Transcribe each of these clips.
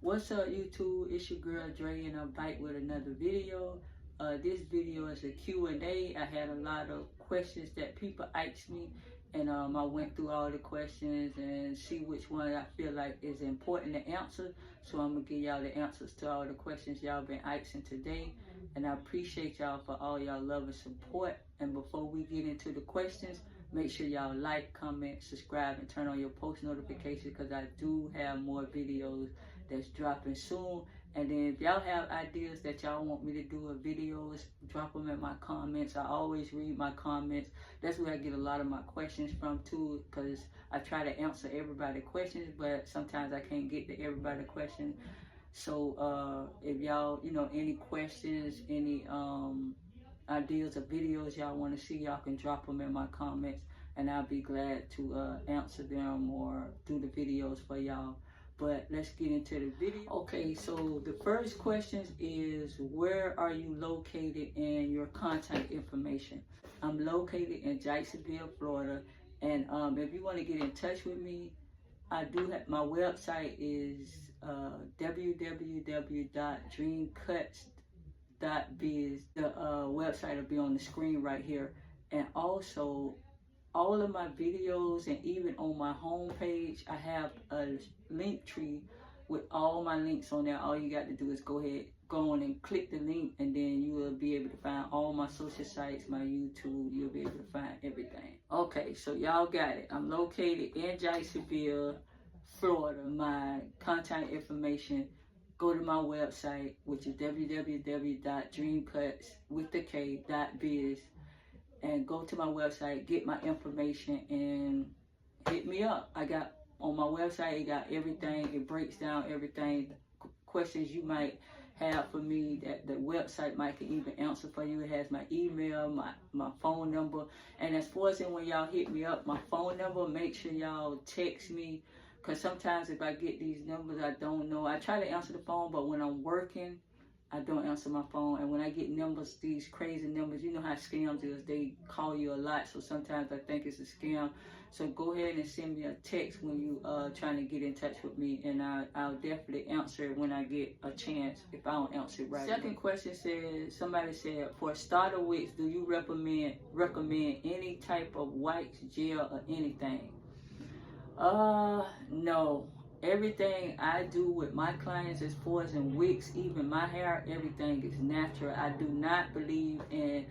What's up, YouTube? It's your girl Dre, and I'm back with another video. This video is a Q&A. I had a lot of questions that people asked me, and I went through all the questions and see which one I feel like is important to answer. So I'm gonna give y'all the answers to all the questions y'all been asking today, and I appreciate y'all for all y'all love and support. And before we get into the questions, make sure y'all like, comment, subscribe, and turn on your post notifications, because I do have more videos that's dropping soon. And then if y'all have ideas that y'all want me to do a videos, drop them in my comments. I always read my comments. That's where I get a lot of my questions from too, because I try to answer everybody's questions, but sometimes I can't get to everybody's questions. So if y'all, any questions, any ideas or videos y'all want to see, y'all can drop them in my comments, and I'll be glad to answer them or do the videos for y'all. But let's get into the video. Okay, so the first question is, where are you located and your contact information? I'm located in Jacksonville, Florida. And if you want to get in touch with me, I do have, my website is www.dreamcuts.biz. The website will be on the screen right here. And also, all of my videos, and even on my homepage, I have a link tree with all my links on there. All you got to do is go on and click the link, and then you will be able to find all my social sites, my YouTube. You'll be able to find everything. Okay, so y'all got it. I'm located in Jacksonville, Florida. My contact information, go to my website, which is www.dreamcuts.biz, and go to my website, get my information, and hit me up. I got on my website, it got everything. It breaks down everything. Questions you might have for me that the website might can even answer for you. It has my email, my phone number. And as far as when y'all hit me up, my phone number, make sure y'all text me, because sometimes if I get these numbers, I don't know. I try to answer the phone, but when I'm working, I don't answer my phone. And when I get numbers, these crazy numbers, you know how scams is, they call you a lot. So sometimes I think it's a scam. So go ahead and send me a text when you trying to get in touch with me, and I'll definitely answer it when I get a chance, if I don't answer it right. Second question says, somebody said, for starter wicks, do you recommend any type of wax, gel, or anything? No. Everything I do with my clients, as far as in wigs, even my hair, everything is natural. I do not believe in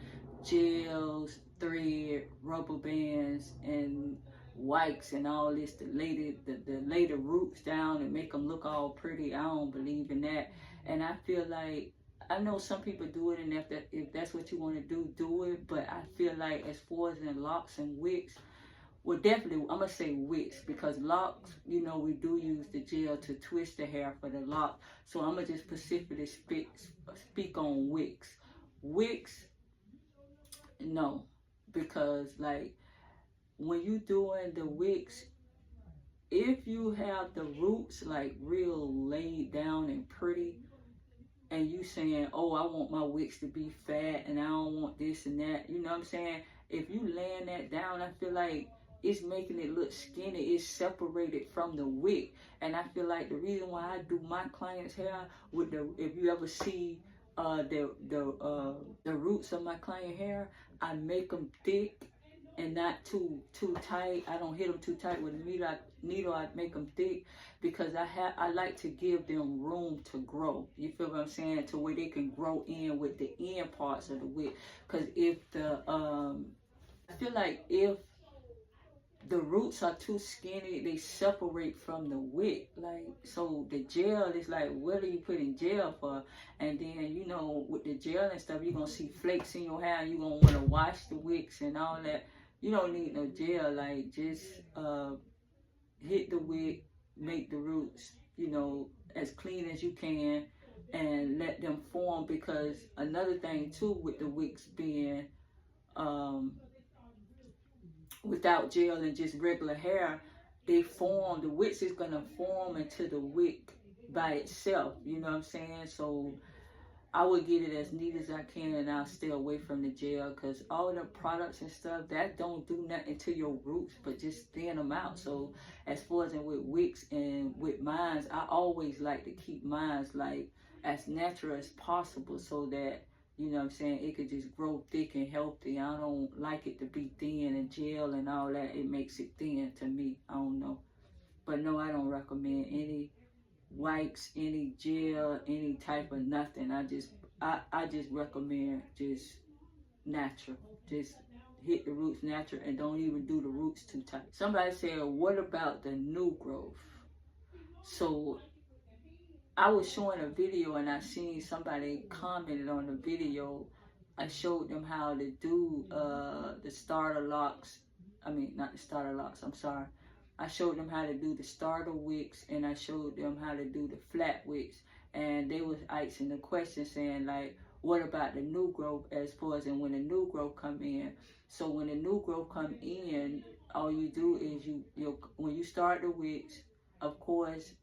gels, thread, rubber bands, and wax and all this to lay the roots down and make them look all pretty. I don't believe in that. And I feel like, I know some people do it, and if that's what you want to do it. But I feel like, as far as in locks and wigs, well, definitely, I'm going to say wigs, because locks, we do use the gel to twist the hair for the lock. So I'm going to just specifically speak on wigs. Wigs, no, because like when you doing the wigs, if you have the roots like real laid down and pretty, and you saying, oh, I want my wigs to be fat and I don't want this and that, you know what I'm saying? If you laying that down, I feel like it's making it look skinny. It's separated from the wig. And I feel like the reason why I do my clients' hair with if you ever see the roots of my client hair, I make them thick and not too tight. I don't hit them too tight with a needle. I make them thick, because I like to give them room to grow. You feel what I'm saying? To where they can grow in with the end parts of the wig. Because if I feel like if the roots are too skinny, they separate from the wig. Like, so the gel is like, what are you putting gel for? And then, with the gel and stuff, you're going to see flakes in your hair. You're going to want to wash the wigs and all that. You don't need no gel. Like, just hit the wig, make the roots, as clean as you can, and let them form. Because another thing too, with the wigs being without gel and just regular hair, the wigs is gonna form into the wig by itself. You know what I'm saying? So I would get it as neat as I can, and I'll stay away from the gel, because all the products and stuff that don't do nothing to your roots but just thin them out. So as far as with wicks and with mines, I always like to keep mines like as natural as possible, so that, you know what I'm saying, it could just grow thick and healthy. I don't like it to be thin and gel and all that. It makes it thin to me. I don't know. But no, I don't recommend any wipes, any gel, any type of nothing. I just recommend just natural. Just hit the roots natural, and don't even do the roots too tight. Somebody said, what about the new growth? So I was showing a video, and I seen somebody commented on the video. I showed them how to do the starter locks. I mean, not the starter locks, I'm sorry. I showed them how to do the starter wicks, and I showed them how to do the flat wicks. And they was asking the question saying, like, what about the new growth, as far as when the new growth come in? So when the new growth come in, all you do is when you start the wicks, of course,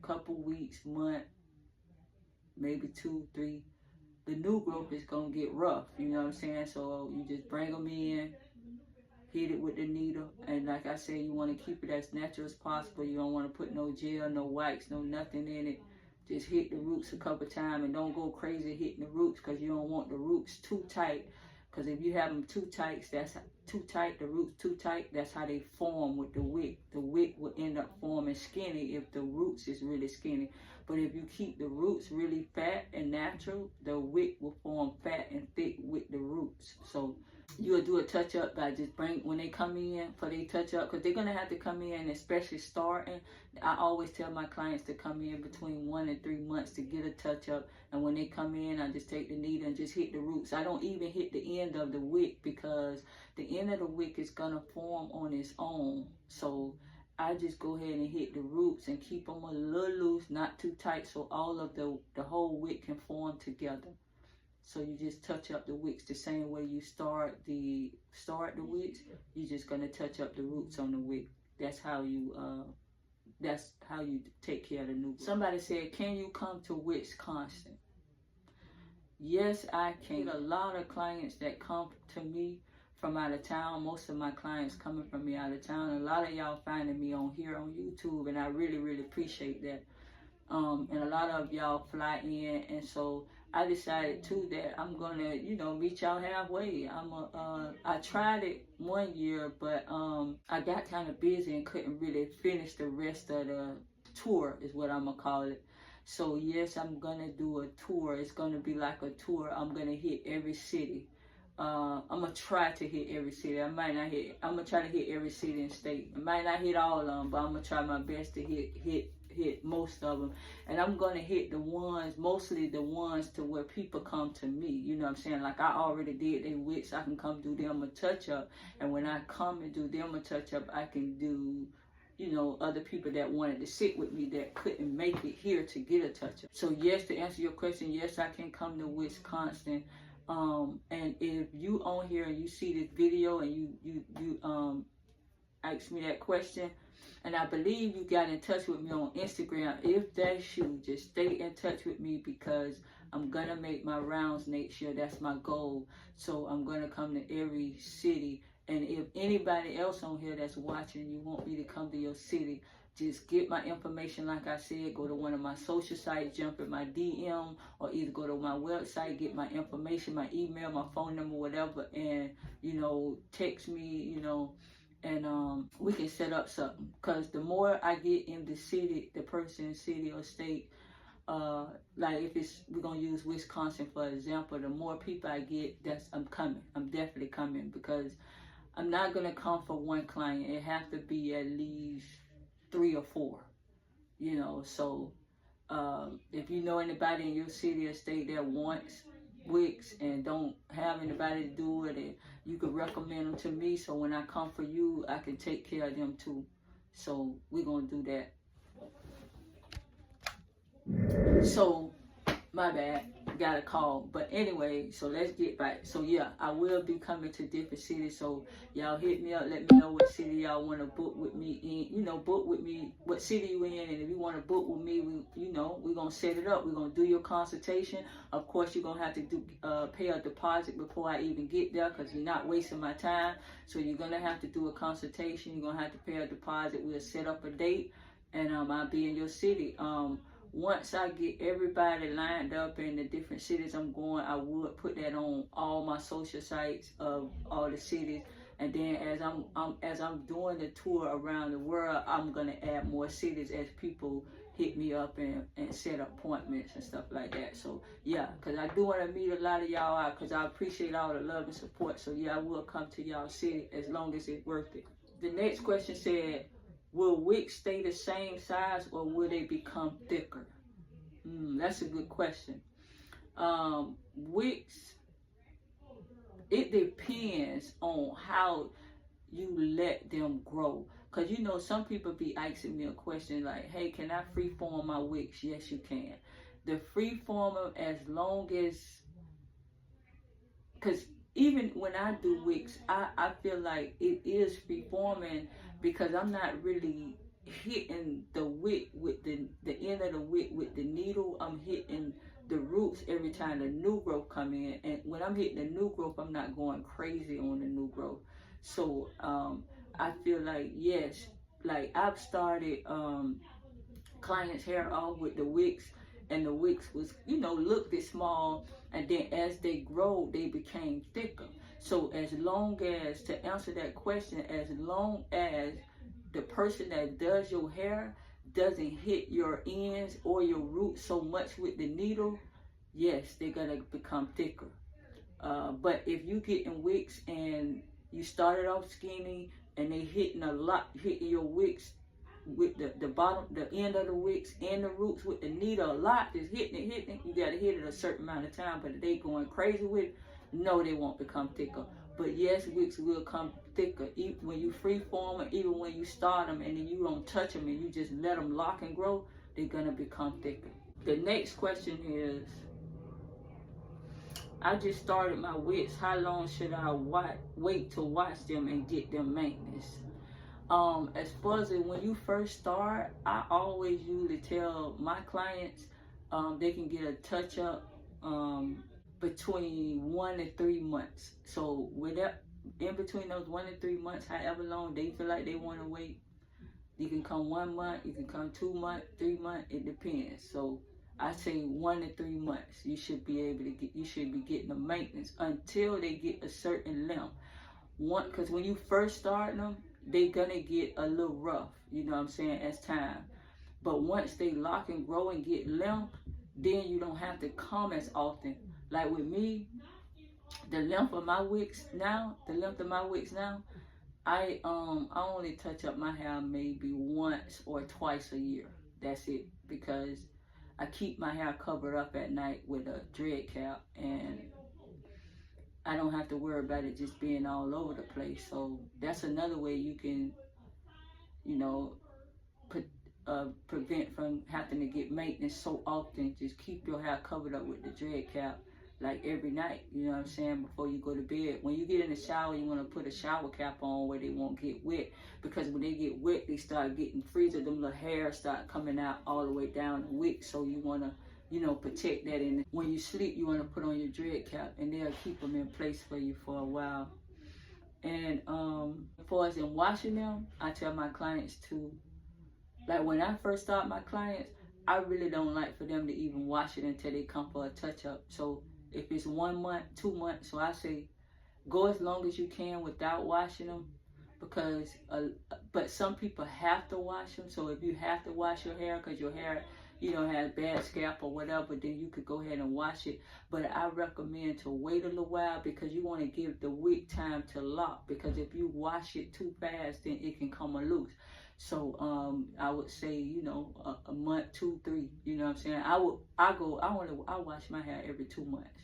couple weeks, month, maybe 2, 3, the new growth is gonna get rough, you know what I'm saying? So you just bring them in, hit it with the needle, and like I said, you want to keep it as natural as possible. You don't want to put no gel, no wipes, no nothing in it. Just hit the roots a couple times, and don't go crazy hitting the roots, because you don't want the roots too tight. Because if you have them too tight, the roots too tight, that's how they form with the wick. The wick will end up forming skinny if the roots is really skinny. But if you keep the roots really fat and natural, the wick will form fat and thick with the roots. So you'll do a touch up by just when they come in for their touch up, because they're going to have to come in, especially starting. I always tell my clients to come in between 1 and 3 months to get a touch up. And when they come in, I just take the needle and just hit the roots. I don't even hit the end of the wick, because the end of the wick is going to form on its own. So I just go ahead and hit the roots and keep them a little loose, not too tight, so all of the whole wick can form together. So you just touch up the wicks the same way you start the wicks. You're just gonna touch up the roots on the wick. That's how you take care of the new growth. Somebody said, can you come to Wisconsin? Yes, I can. A lot of clients that come to me from out of town. Most of my clients coming from me out of town. A lot of y'all finding me on here on YouTube, and I really, really appreciate that. And a lot of y'all fly in, and so I decided too that I'm gonna, meet y'all halfway. I tried it one year, but I got kind of busy and couldn't really finish the rest of the tour, is what I'm gonna call it. So yes, I'm gonna do a tour. It's gonna be like a tour. I'm gonna hit every city. I'm gonna try to hit every city. I'm gonna try to hit every city and state. I might not hit all of them, but I'm gonna try my best to hit most of them. And I'm gonna hit mostly the ones to where people come to me. You know what I'm saying? Like I already did their wicks, I can come do them a touch up. And when I come and do them a touch up, I can do, other people that wanted to sit with me that couldn't make it here to get a touch up. So yes, to answer your question, yes, I can come to Wisconsin. And if you on here and you see this video and you ask me that question, and I believe you got in touch with me on Instagram, if that's you, just stay in touch with me, because I'm gonna make my rounds next year. That's my goal. So I'm gonna come to every city. And if anybody else on here that's watching, you want me to come to your city, just get my information. Like I said, go to one of my social sites, jump in my DM, or either go to my website, get my information, my email, my phone number, whatever, and, text me, and we can set up something. Because the more I get in the city, the person, city or state, like if we're going to use Wisconsin for example, the more people I get, I'm coming. I'm definitely coming, because I'm not going to come for one client. It has to be at least 3 or 4, so if you know anybody in your city or state that wants wicks and don't have anybody to do it, and you could recommend them to me, so when I come for you, I can take care of them too. So we're gonna do that. So my bad, got a call. But anyway, so let's get back. So yeah, I will be coming to different cities. So y'all hit me up. Let me know what city y'all want to book with me in. You know, book with me what city you in, and if you want to book with me, we're gonna set it up. We're gonna do your consultation. Of course, you're gonna have to pay a deposit before I even get there, because you're not wasting my time. So you're gonna have to do a consultation. You're gonna have to pay a deposit. We'll set up a date, and I'll be in your city. Once I get everybody lined up in the different cities I'm going, I would put that on all my social sites of all the cities. And then as I'm doing the tour around the world, I'm gonna add more cities as people hit me up and set appointments and stuff like that. So yeah, because I do want to meet a lot of y'all out, because I appreciate all the love and support. So yeah, I will come to y'all city as long as it's worth it. The next question said, will wigs stay the same size or will they become thicker? That's a good question. Wigs, it depends on how you let them grow. Because you know, some people be asking me a question like, hey, can I freeform my wigs? Yes, you can. The freeformer, as long as, because even when I do wigs, I feel like it is freeforming, because I'm not really hitting the wig with the end of the wig with the needle. I'm hitting the roots every time the new growth come in, and when I'm hitting the new growth, I'm not going crazy on the new growth. So I feel like, yes, like I've started clients' hair off with the wigs, and the wigs was, you know, looked it small, and then as they grow, they became thicker. So as long as, to answer that question, as long as the person that does your hair doesn't hit your ends or your roots so much with the needle, yes, they're gonna become thicker. But if you get in wigs and you started off skinny and they hitting your wigs with the bottom, the end of the wigs and the roots with the needle a lot, just hitting it, you gotta hit it a certain amount of time. But if they going crazy with it, no, they won't become thicker. But yes, wigs will come thicker even when you freeform them, even when you start them and then you don't touch them and you just let them lock and grow, they're gonna become thicker. The next question is, I just started my wigs. How long should I wait to watch them and get them maintenance? As far as when you first start, I always usually tell my clients they can get a touch up between 1 and 3 months. So in between those 1 and 3 months, however long they feel like they want to wait, you can come 1 month, you can come 2 months, 3 months, it depends. So I say 1 to 3 months, you should be getting the maintenance until they get a certain length. Because when you first start them, they're gonna get a little rough, you know what I'm saying, as time. But once they lock and grow and get length, then you don't have to come as often. Like with me, the length of my wigs now, I only touch up my hair maybe once or twice a year. That's it, because I keep my hair covered up at night with a dread cap, and I don't have to worry about it just being all over the place. So that's another way you can, you know, prevent from having to get maintenance so often. Just keep your hair covered up with the dread cap like every night, you know what I'm saying, before you go to bed. When you get in the shower, you want to put a shower cap on where they won't get wet, because when they get wet, they start getting freezer, them little hairs start coming out all the way down the wick. So you want to, you know, protect that. And when you sleep, you want to put on your dread cap, and they'll keep them in place for you for a while. And as far as in washing them, I tell my clients to, like when I first start my clients, I really don't like for them to even wash it until they come for a touch-up. So if it's 1 month, 2 months, so I say go as long as you can without washing them, because but some people have to wash them. So if you have to wash your hair because your hair, you know, has bad scalp or whatever, then you could go ahead and wash it. But I recommend to wait a little while, because you want to give the wig time to lock, because if you wash it too fast, then it can come loose. So I would say, you know, a month, 2, 3, you know what I'm saying? I wash my hair every 2 months.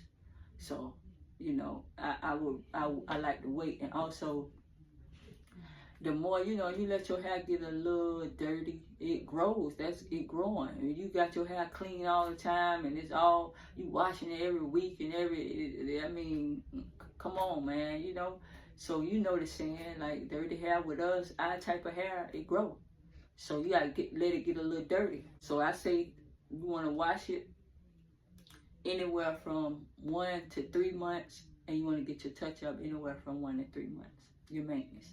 So, you know, I like to wait. And also, the more, you know, you let your hair get a little dirty, it grows. That's it growing. And you got your hair clean all the time, and it's all, you washing it every week and I mean, come on, man, you know. So you know the saying, like dirty hair with us, our type of hair, it grows. So you gotta let it get a little dirty. So I say you wanna wash it anywhere from 1 to 3 months, and you wanna get your touch up anywhere from 1 to 3 months, your maintenance.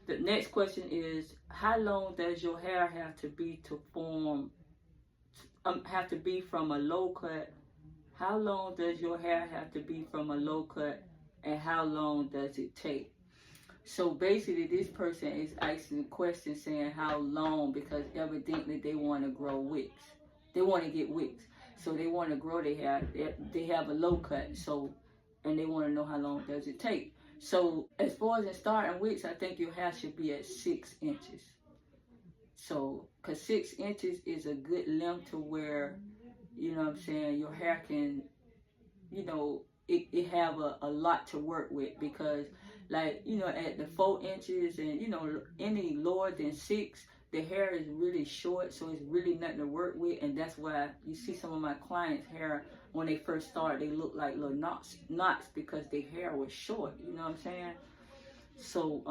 The next question is, how long does your hair have to be to form, have to be from a low cut? How long does your hair have to be from a low cut, and how long does it take? So basically this person is asking a question saying how long, because evidently they want to grow wigs. They want to get wigs. So they want to grow their hair. They have a low cut, so, and they want to know how long does it take. So as far as in starting wigs, I think your hair should be at 6 inches. So, because 6 inches is a good length to where, you know what I'm saying, your hair can, you know, it have a lot to work with, because like, you know, at the 4 inches and, you know, any lower than 6, the hair is really short, so it's really nothing to work with. And that's why you see some of my clients' hair, when they first start, they look like little knots because their hair was short, you know what I'm saying? So,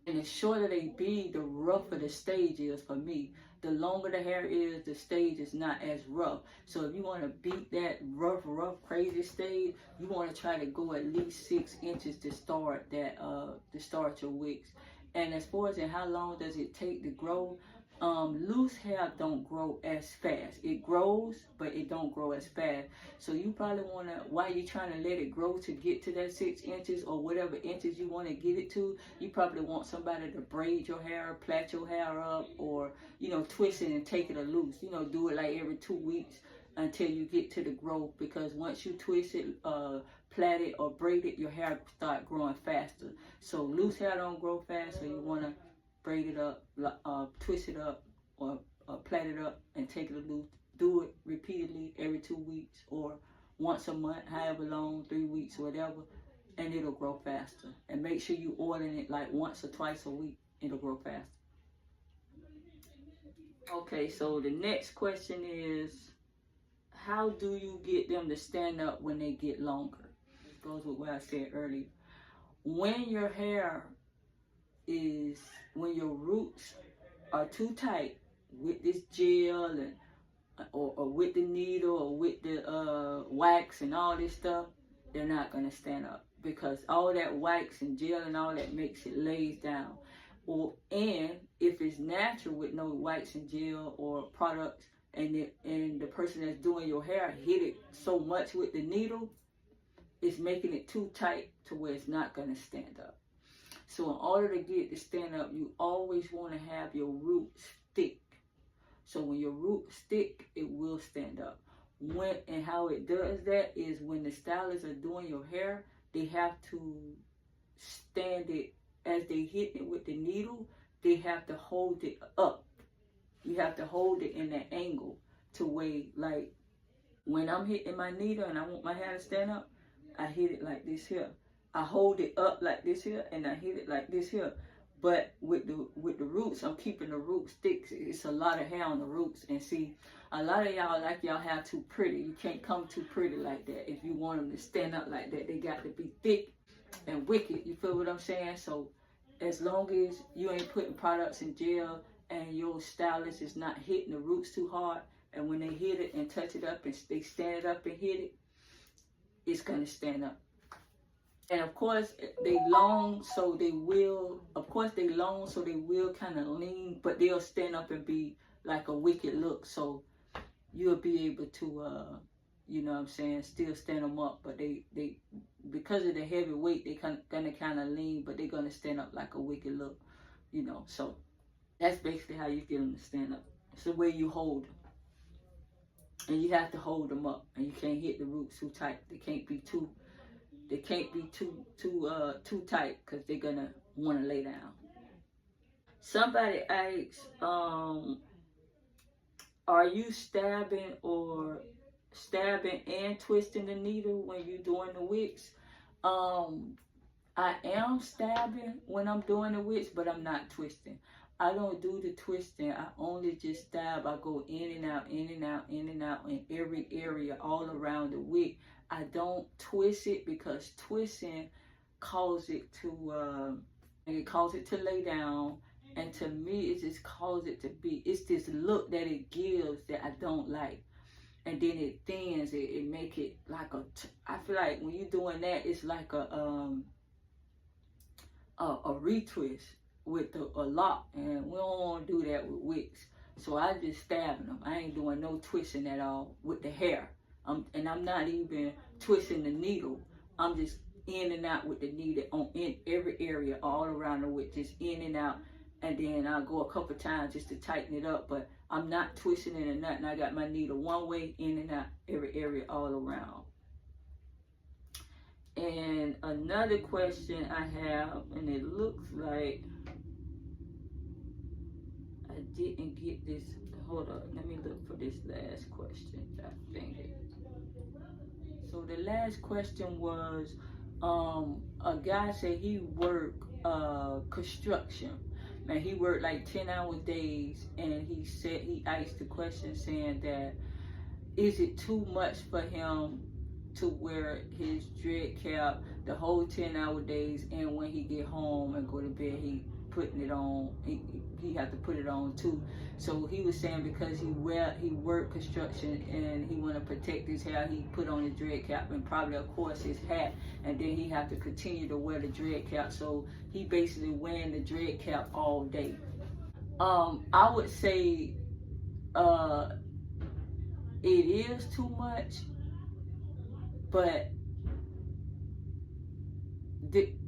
and the shorter they be, the rougher the stage is for me. The longer the hair is, the stage is not as rough. So if you want to beat that rough, crazy stage, you want to try to go at least 6 inches to start that, to start your wigs. And as far as in how long does it take to grow, loose hair don't grow as fast. It grows, but it don't grow as fast. So you probably want to, while you're trying to let it grow to get to that 6 inches or whatever inches you want to get it to, you probably want somebody to braid your hair, plait your hair up, or, you know, twist it and take it loose. You know, do it like every 2 weeks until you get to the growth, because once you twist it, plait it or braid it, your hair start growing faster. So loose hair don't grow fast, so you want to braid it up, twist it up, or plait it up and take it loose. Do it repeatedly every 2 weeks or once a month, however long, 3 weeks, whatever, and it'll grow faster. And make sure you oiling it like once or twice a week. It'll grow faster. Okay, so the next question is, how do you get them to stand up when they get longer? It goes with what I said earlier. When your hair is, when your roots are too tight with this gel and or with the needle or with the wax and all this stuff, they're not going to stand up, because all that wax and gel and all that makes it lays down. And if it's natural with no wax and gel or products, and the person that's doing your hair hit it so much with the needle, it's making it too tight to where it's not going to stand up. So in order to get it to stand up, you always want to have your roots thick. So when your roots thick, it will stand up. When and how it does that is when the stylists are doing your hair, they have to stand it as they hit it with the needle. They have to hold it up. You have to hold it in that angle to where, like, when I'm hitting my needle and I want my hair to stand up, I hit it like this here. I hold it up like this here, and I hit it like this here. But with the roots, I'm keeping the roots thick. It's a lot of hair on the roots. And see, a lot of y'all like y'all hair too pretty. You can't come too pretty like that. If you want them to stand up like that, they got to be thick and wicked. You feel what I'm saying? So as long as you ain't putting products in gel and your stylist is not hitting the roots too hard, and when they hit it and touch it up and they stand it up and hit it, it's going to stand up. And of course, they long, so they will kind of lean, but they'll stand up and be like a wicked look. So you'll be able to, you know what I'm saying, still stand them up. But they because of the heavy weight, they gonna kind of lean, but they're gonna stand up like a wicked look, you know. So that's basically how you get them to stand up. It's the way you hold them. And you have to hold them up, and you can't hit the roots too tight. They can't be too tight, because they're gonna want to lay down. Somebody asks, are you stabbing and twisting the needle when you're doing the wigs? I am stabbing when I'm doing the wicks, but I'm not twisting. I don't do the twisting. I only just stab. I go in and out, in and out, in and out in every area all around the wick. I don't twist it because twisting cause it cause it to lay down, and to me it just cause it to be, it's this look that it gives that I don't like. And then it thins, it make it like I feel like when you're doing that, it's like a retwist with a lock, and we don't want to do that with wicks. So I just stabbing them. I ain't doing no twisting at all with the hair. And I'm not even twisting the needle. I'm just in and out with the needle in every area all around the wick, just in and out. And then I'll go a couple times just to tighten it up, but I'm not twisting it or nothing. I got my needle one way, in and out every area all around. And another question I have, and it looks like I didn't get this. Hold up, let me look for this last question. I think it. So the last question was, a guy said he worked construction. Man, he worked like 10-hour days, and he said, he asked the question saying that, is it too much for him to wear his dread cap the whole 10-hour days, and when he get home and go to bed, he putting it on, he have to put it on too. So he was saying because he worked construction and he want to protect his hair, he put on his dread cap and probably of course his hat, and then he have to continue to wear the dread cap. So he basically wearing the dread cap all day. I would say it is too much, but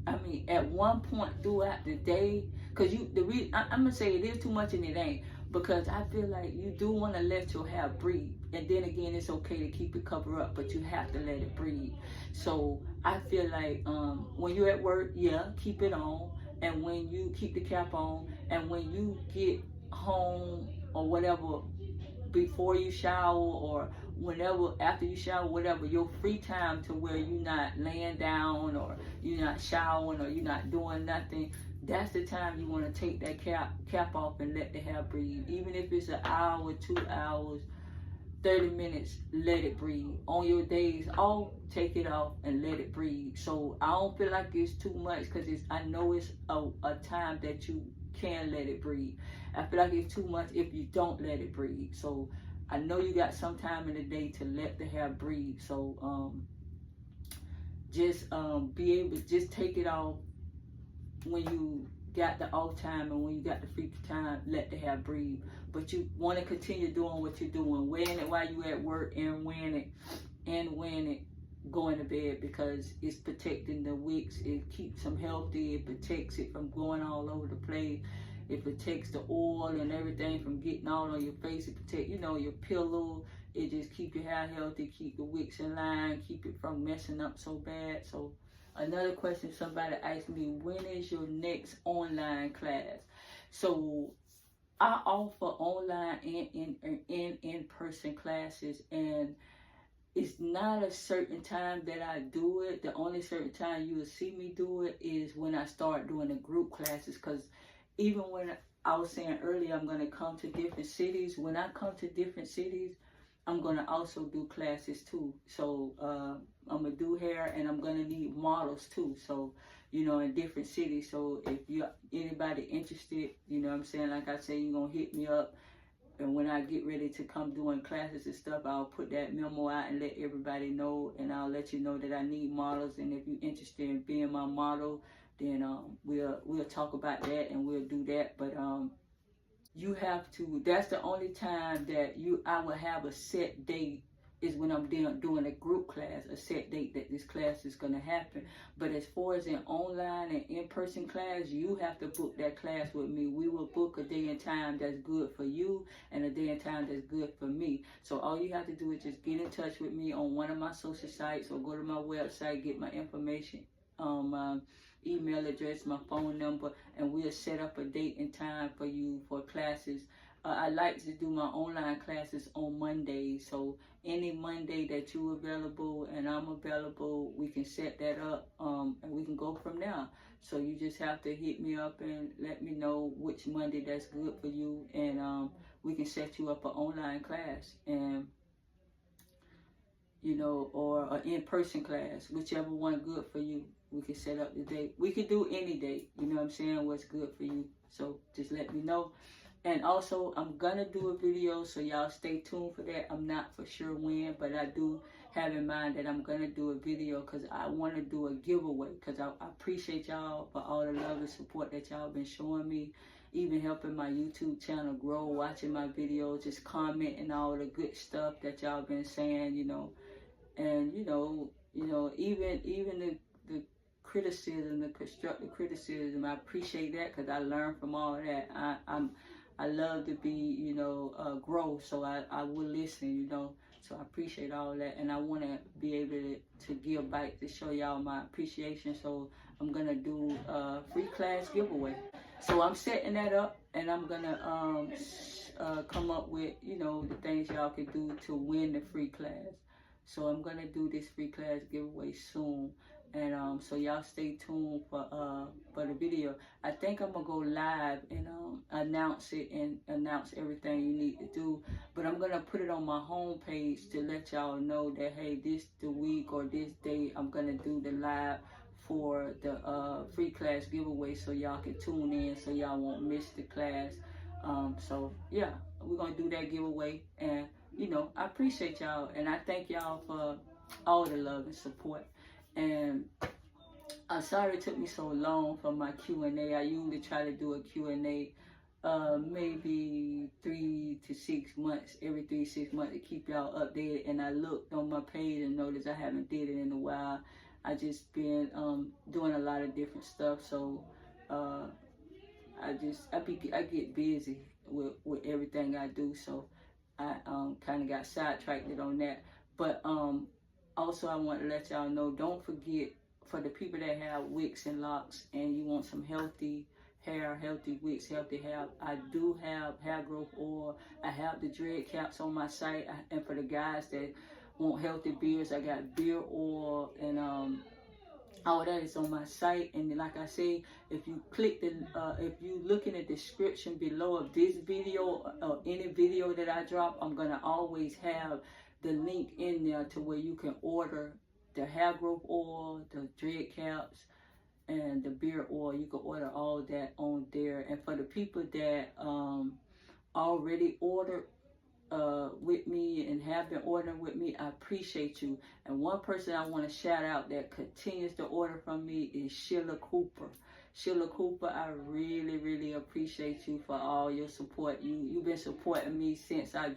I mean, at one point throughout the day, because I'm gonna say it is too much and it ain't, because I feel like you do want to let your hair breathe, and then again, it's okay to keep it covered up, but you have to let it breathe. So I feel like when you're at work, yeah, keep it on, and when you keep the cap on, and when you get home or whatever, before you shower or whenever after you shower, whatever, your free time to where you're not laying down or you're not showering or you're not doing nothing, that's the time you want to take that cap off and let the hair breathe. Even if it's an hour, 2 hours, 30 minutes, let it breathe. On your days off, take it off and let it breathe. So I don't feel like it's too much, because I know it's a time that you can let it breathe. I feel like it's too much if you don't let it breathe. So I know you got some time in the day to let the hair breathe. So just be able to just take it off when you got the off time, and when you got the free time, let the hair breathe. But you want to continue doing what you're doing, wearing it while you're at work, and wearing it going to bed, because it's protecting the wicks. It keeps them healthy. It protects it from going all over the place. It protects the oil and everything from getting all on your face. It protects, your pillow. It just keep your hair healthy, keep the wicks in line, keep it from messing up so bad. So another question somebody asked me, when is your next online class? So I offer online and in-person classes, and it's not a certain time that I do it. The only certain time you will see me do it is when I start doing the group classes, because even when I was saying earlier, I'm going to come to different cities. When I come to different cities, I'm going to also do classes too. So I'm going to do hair, and I'm going to need models too. So, in different cities. So if you're anybody interested, what I'm saying, like I say, you're going to hit me up. And when I get ready to come doing classes and stuff, I'll put that memo out and let everybody know. And I'll let you know that I need models. And if you're interested in being my model, then we'll talk about that and we'll do that. But you have to, that's the only time that I will have a set date, is when I'm doing a group class, a set date that this class is going to happen. But as far as an online and in-person class, you have to book that class with me. We will book a day and time that's good for you and a day and time that's good for me. So all you have to do is just get in touch with me on one of my social sites, or go to my website, get my information, my email address, my phone number, and we'll set up a date and time for you for classes. I like to do my online classes on Mondays. So any Monday that you're available and I'm available, we can set that up, and we can go from there. So you just have to hit me up and let me know which Monday that's good for you, and we can set you up an online class, and or an in-person class, whichever one good for you. We can set up the date. We could do any date, you know what I'm saying, what's good for you. So just let me know. And also, I'm gonna do a video, so y'all stay tuned for that. I'm not for sure when, but I do have in mind that I'm gonna do a video, because I want to do a giveaway, because I appreciate y'all for all the love and support that y'all been showing me, even helping my YouTube channel grow, watching my videos, just commenting all the good stuff that y'all been saying, and even the criticism, the constructive criticism, I appreciate that, because I learned from all that. I love to be, grow, so I will listen, so I appreciate all that, and I want to be able to give back, to show y'all my appreciation. So I'm gonna do a free class giveaway. So I'm setting that up, and I'm gonna come up with, the things y'all can do to win the free class. So I'm gonna do this free class giveaway soon, and so y'all stay tuned for the video. I think I'm gonna go live and announce it and announce everything you need to do. But I'm gonna put it on my homepage to let y'all know that, hey, this the week or this day I'm gonna do the live for the free class giveaway, so y'all can tune in, so y'all won't miss the class. So yeah, we're gonna do that giveaway, and I appreciate y'all, and I thank y'all for all the love and support. And I'm sorry it took me so long for my Q&A. I usually try to do a Q&A maybe 3 to 6 months, every 3 to 6 months, to keep y'all updated. And I looked on my page and noticed I haven't did it in a while. I just been doing a lot of different stuff, so I get busy with everything I do, so I kind of got sidetracked on that. But also I want to let y'all know, don't forget, for the people that have wigs and locks and you want some healthy hair, healthy wigs, healthy hair, I do have hair growth oil. I have the dread caps on my site, and for the guys that want healthy beards, I got beard oil, and all that is on my site. And like I say, if you click if you look in the description below of this video or any video that I drop, I'm gonna always have the link in there to where you can order the hair growth oil, the dread caps, and the beard oil. You can order all that on there. And for the people that already ordered with me and have been ordering with me, I appreciate you. And one person I want to shout out that continues to order from me is Sheila Cooper. Sheila Cooper, I really, really appreciate you for all your support. You've been supporting me since I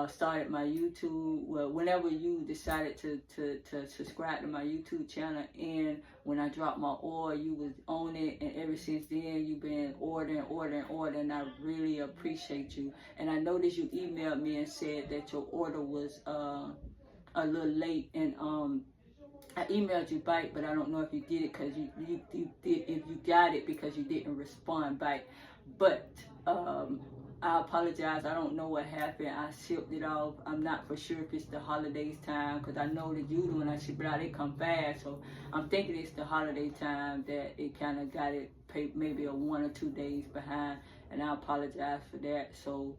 started my YouTube. Well, whenever you decided to subscribe to my YouTube channel, and when I dropped my oil, you was on it, and ever since then you've been ordering. I really appreciate you. And I noticed you emailed me and said that your order was a little late, and I emailed you back, but I don't know if you did it because you did, if you got it, because you didn't respond back. But I apologize. I don't know what happened. I shipped it off. I'm not for sure if it's the holidays time, because I know that usually when I ship it out, they come fast. So I'm thinking it's the holiday time that it kind of got it maybe a 1 or 2 days behind, and I apologize for that. So,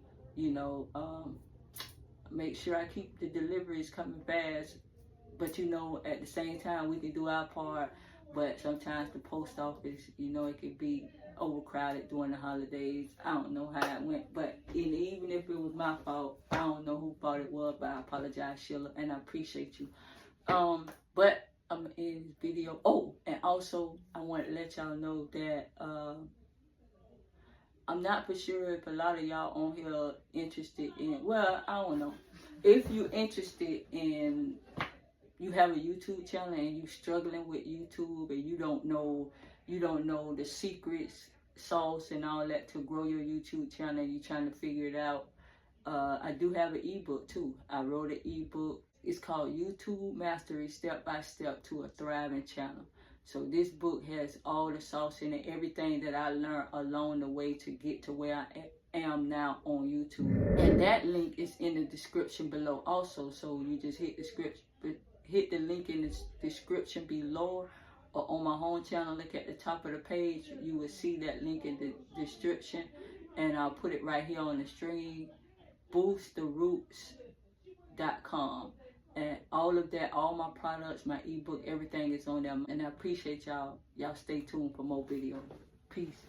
make sure I keep the deliveries coming fast. But at the same time, we can do our part. But sometimes the post office, it could be overcrowded during the holidays. I don't know how that went, but even if it was my fault, I don't know whose fault it was, but I apologize, Sheila, and I appreciate you. But I'm in this video. Oh, and also I want to let y'all know that I'm not for sure if a lot of y'all on here are interested in, well, I don't know. If you're interested in, you have a YouTube channel and you're struggling with YouTube and you don't know the secrets, sauce, and all that to grow your YouTube channel, you're trying to figure it out, I do have an ebook too. I wrote an ebook. It's called YouTube Mastery, Step by Step to a Thriving Channel. So this book has all the sauce in it, everything that I learned along the way to get to where I am now on YouTube. And that link is in the description below also. So you just hit the link in the description below, or on my home channel, look at the top of the page, you will see that link in the description, and I'll put it right here on the screen, boosttheroots.com. And all of that, all my products, my ebook, everything is on there. And I appreciate y'all. Y'all stay tuned for more videos. Peace.